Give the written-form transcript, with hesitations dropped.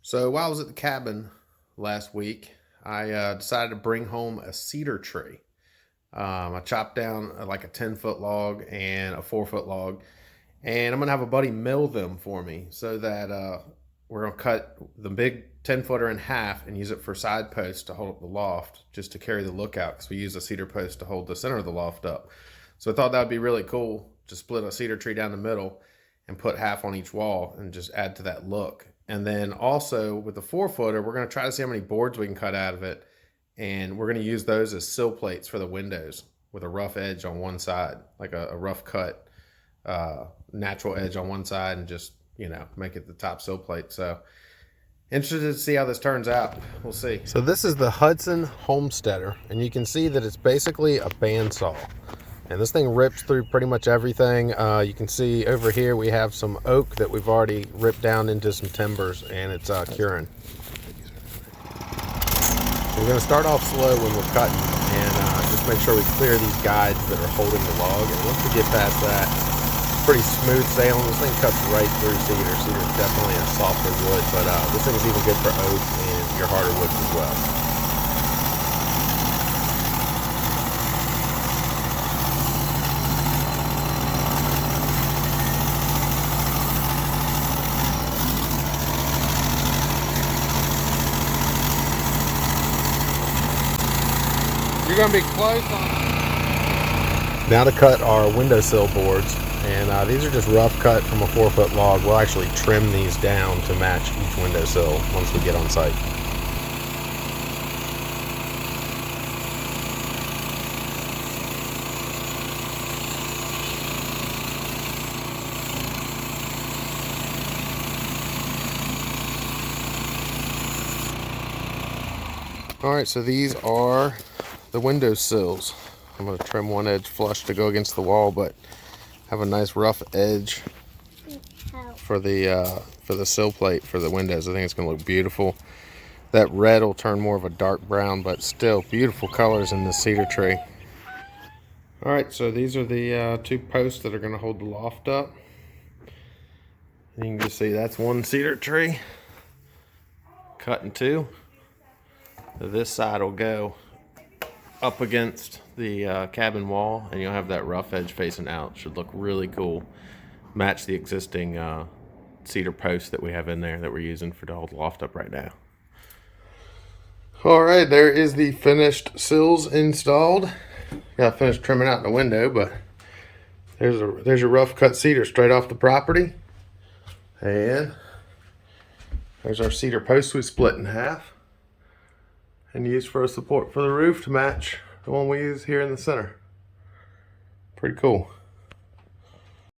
So while I was at the cabin last week, I decided to bring home a cedar tree. I chopped down like a 10-foot log and a 4-foot log, and I'm gonna have a buddy mill them for me so that we're gonna cut the big 10-footer in half and use it for side posts to hold up the loft, just to carry the lookout, because we use a cedar post to hold the center of the loft up. So I thought that would be really cool to split a cedar tree down the middle and put half on each wall and just add to that look. And then also with the 4-footer, we're going to try to see how many boards we can cut out of it. And we're going to use those as sill plates for the windows with a rough edge on one side, like a rough cut, natural edge on one side, and just, make it the top sill plate. So interested to see how this turns out. We'll see. So this is the Hudson Homesteader, and you can see that it's basically a bandsaw. And this thing rips through pretty much everything. You can see over here we have some oak that we've already ripped down into some timbers, and it's curing. So we're going to start off slow when we're cutting, and just make sure we clear these guides that are holding the log. And once we get past that, it's pretty smooth sailing. This thing cuts right through cedar. Cedar is definitely a softer wood, but this thing is even good for oak and your harder woods as well. You're going to be close on it. Now to cut our windowsill boards, and these are just rough cut from a 4-foot log. We'll actually trim these down to match each windowsill once we get on site. Alright, so these are the window sills. I'm going to trim one edge flush to go against the wall, but have a nice rough edge for the sill plate for the windows. I think it's going to look beautiful. That red will turn more of a dark brown, but still beautiful colors in the cedar tree. Alright, so these are the two posts that are going to hold the loft up. And you can just see that's one cedar tree cut in two. So this side will go up against the cabin wall, and you'll have that rough edge facing out. Should look really cool. Match the existing cedar post that we have in there that we're using to hold the loft up right now. Alright, there is the finished sills installed. Got to finish trimming out the window, but there's your rough cut cedar straight off the property. And there's our cedar post we split in half and used for a support for the roof to match the one we use here in the center. Pretty cool.